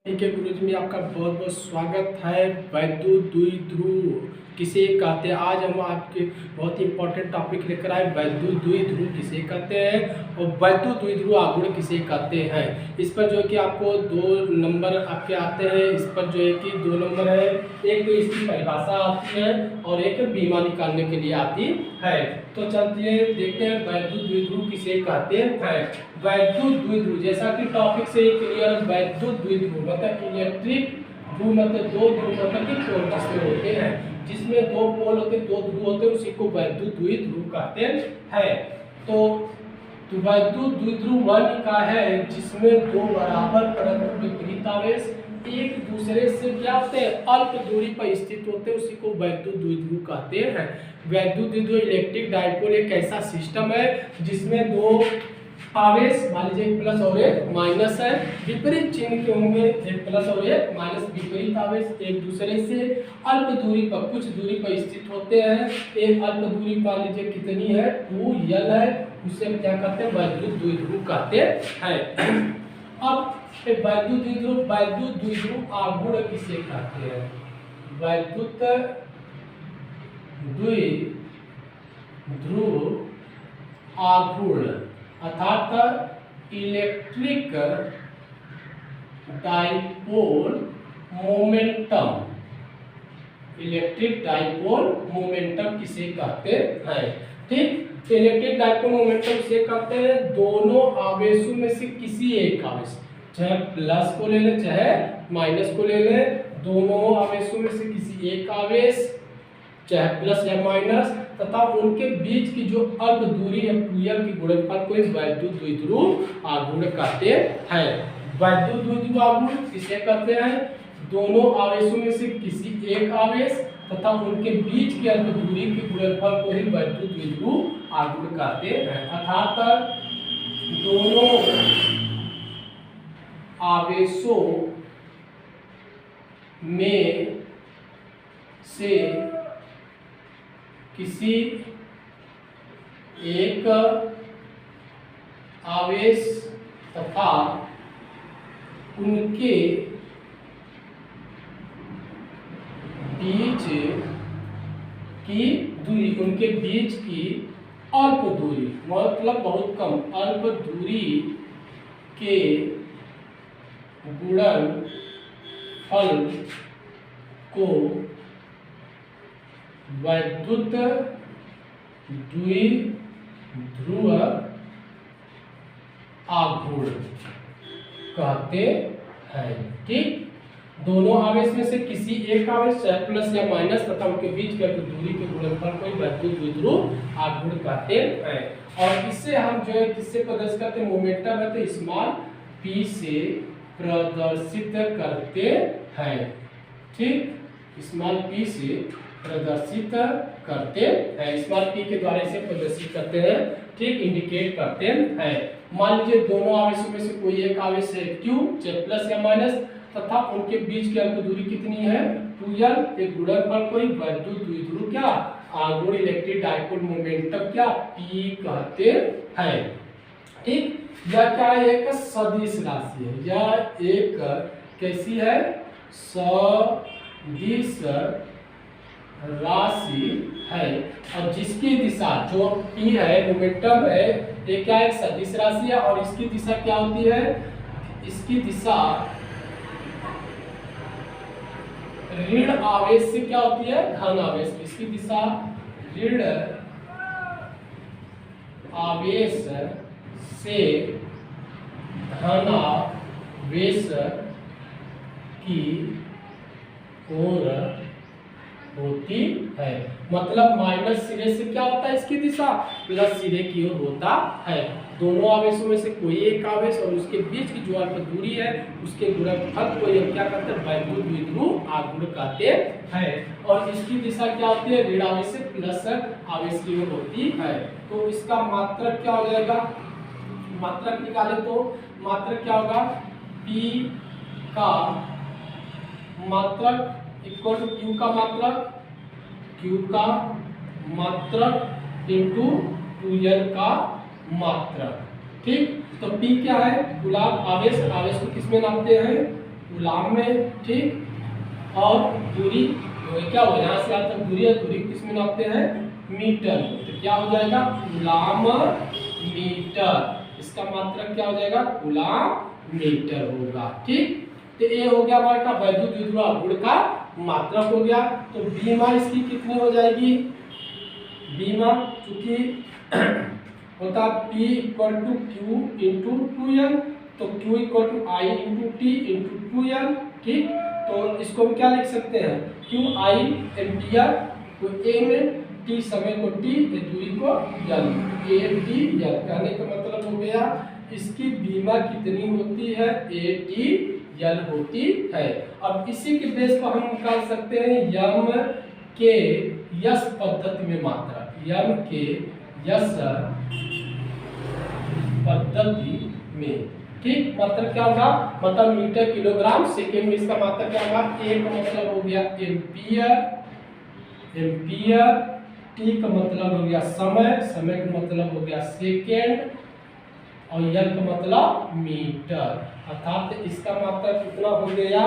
ठीक है गुरुजी में आपका बहुत बहुत स्वागत है। वैद्युत द्विध्रुव किसे कहते हैं? आज हम आपके बहुत ही इंपॉर्टेंट टॉपिक लेकर आए। वैद्युत द्विध्रुव किसे कहते हैं और वैद्युत द्विध्रुव आघूर्ण किसे कहते हैं। इस पर जो है कि आपको 2 नंबर आपके आते हैं। इस पर जो है कि 2 नंबर है, एक तो इसकी परिभाषा आती है और एक बीमा निकालने के लिए आती है। तो चलते देखते हैं वैद्युत द्विध्रुव किसे कहते हैं। वैद्युत द्विध्रुव जैसा कि टॉपिक से ही क्लियर, वैद्युत द्विध्रुव मतलब इलेक्ट्रिक ध्रुव मतलब 2 ध्रुव मतलब कि पोल जिसमें होते हैं, जिसमें 2 पोल होते हैं, 2 ध्रुव होते हैं, उसी को वैद्युत द्विध्रुव कहते हैं। तो वैद्युत द्विध्रुव वह निकाय है जिसमें 2 बराबर परंतु विपरीत आवेश एक दूसरे से क्या होते हैं, अल्प दूरी पर स्थित होते हैं, उसी को वैद्युत द्विध्रुव कहते हैं। वैद्युत द्विध्रुव इलेक्ट्रिक डायपोल एक ऐसा सिस्टम है जिसमें 2 आवेश मान लीजिए एक प्लस और एक माइनस है, विपरीत चिन्ह के होंगे, एक प्लस और एक माइनस, विपरीत आवेश एक दूसरे से अल्प दूरी पर कुछ दूरी पर स्थित होते हैं। एक अल्प दूरी मान लीजिए कितनी है, 2L है, उसे हम क्या कहते हैं, वैद्युत द्विध्रुव कहते हैं। अब वैद्युत द्विध्रुव आघूर्ण किसे कहते हैं? वैद्युत द्विध्रुव आघूर्ण अर्थात electric dipole momentum, electric dipole momentum किसे कहते हैं? ठीक, इलेक्ट्रिक डाइपोल मोमेंटम से कहते हैं दोनों आवेशों में से किसी एक आवेश, चाहे प्लस को ले लें चाहे माइनस को ले लें, दोनों आवेशों में से किसी एक आवेश चाहे प्लस या माइनस तथा उनके बीच की जो अल्प दूरी है 2L की गुणनफल को वैद्युत द्विध्रुव आघूर्ण कहते हैं। वैद्युत द्विध्रुव आघूर्ण किसे कहते हैं? दोनों आवेशों में से किसी एक आवेश तथा उनके बीच की अल्प दूरी के गुणनफल को ही वैद्युत द्विध्रुव आघूर्ण कहते हैं। अर्थात दोनों आवेशों में से किसी एक आवेश तथा उनके बीच की दूरी, उनके बीच की अल्प दूरी मतलब बहुत कम अल्प दूरी के गुणनफल को वैद्युत द्विध्रुव आघूर्ण कहते हैं। ठीक, दोनों आवेश में से किसी एक आवेश चाहे प्लस या माइनस तथा उनके बीच की दूरी के गुणनफल को वैद्युत द्विध्रुव आघूर्ण कहते हैं। और इससे हम जो है किससे प्रदर्शित करते हैं? मोमेंटम है तो स्मॉल p से प्रदर्शित करते हैं। ठीक, स्मॉल p से प्रदर्शित करते हैं, स्मॉल p के द्वारा इसे प्रदर्शित करते हैं। ठीक, इंडिकेट करते हैं। मान लीजिए दोनों आवेशों में से कोई एक आवेश है q चाहे प्लस या माइनस तथा उनके बीच की अल्प दूरी कितनी है, 2L, एक गुणनफल को वैद्युत द्विध्रुव क्या आघूर्ण इलेक्ट्रिक डाइपोल मोमेंटम क्या p कहते हैं। ठीक, यह क्या है? एक सदिश राशि है, यह एक कैसी है, सदिश राशि है और जिसकी दिशा जो p है मोमेंटम है, ये क्या एक सदिश राशि है और इसकी दिशा क्या होती है, इसकी दिशा ऋण आवेश से क्या होती है, धन आवेश, इसकी दिशा ऋण आवेश से धन आवेश की ओर होती है। मतलब माइनस सिरे से क्या होता है, इसकी दिशा प्लस सिरे की ओर होता है। दोनों आवेशों में से कोई एक आवेश और उसके बीच की जो अल्प दूरी है उसके गुणनफल को यह क्या कहते हैं, वैद्युत द्विध्रुव आघूर्ण कहते हैं। और इसकी दिशा क्या होती है, ऋण आवेश से प्लस आवेश की ओर होती है। तो इसका मात्रक क्या हो जाएगा, मात्रक निकाले तो मात्रक क्या होगा, p का मात्रक इक्वल टू q का मात्रक, q का मात्रक इंटू 2L का मात्रक। ठीक, तो P क्या है, गुलाब आवेश, आवेश को किसमें नापते हैं, कूलाम में, ठीक। और दूरी क्या हो, यहाँ से यहाँ तक दूरी है, दूरी किस में नापते हैं, मीटर। तो क्या हो जाएगा, कूलाम मीटर। इसका मात्रक क्या हो जाएगा, कूलाम मीटर होगा, ठीक। तो ये हो गया हमारे का वैद्युत द्विध्रुव आघूर्ण का मात्रक हो गया। तो बीमा इसकी कितनी हो जाएगी, बीमा चूंकि होता P equal to Q into 2L, तो Q equal to I into T into 2L, ठीक। तो इसको हम क्या लिख सकते हैं, क्यू आई एम्पियर को ए में, टी समय को टी, दूरी को एल, ए टी एल। कहने का मतलब हो गया इसकी बीमा कितनी होती है, ए टी एल होती है। अब इसी के बेस पर हम निकाल सकते हैं यम के यस पद्धति में मात्रा, यम के यस पद्धति में, ठीक। मतलब क्या होगा, मतलब मीटर किलोग्राम सेकेंड में इसका मात्रा क्या होगा, ए का मतलब हो गया एम्पियर, एम्पियर, टी का मतलब हो गया समय, समय का मतलब हो गया सेकेंड, और एल का मतलब मीटर। अर्थात इसका मात्रा कितना हो गया,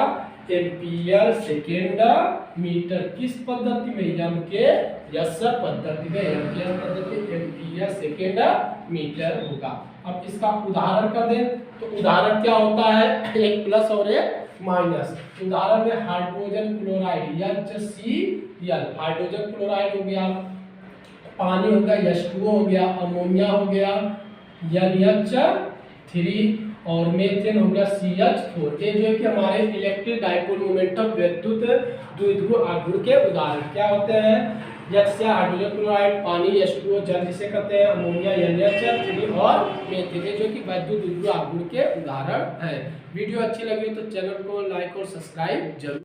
एम्पियर सेकेंड मीटर। किस पद्धति में, यम के यस पद्धति में, यम के यस पद्धति एम्पियर सेकेंड मीटर होगा। अब इसका उदाहरण कर दें, तो उदाहरण क्या होता है, एक प्लस और एक माइनस। उदाहरण में hydrogen chloride HCl, hydrogen chloride हो गया, पानी हो गया H2O हो गया, अमोनिया हो गया NH3, और मेथेन हो गया CH4। ये जो है कि हमारे इलेक्ट्रिक डाइपोल मोमेंटम विद्युत द्विध्रुव आघूर्ण के उदाहरण क्या होते हैं, जैसे हाइड्रोजन क्लोराइड, पानी H2O, जल जिसे कहते हैं, अमोनिया NH3 और मेथेन, जो कि विद्युत द्विध्रुव आघूर्ण के उदाहरण है। वीडियो अच्छी लगी तो चैनल को लाइक और सब्सक्राइब जरूर।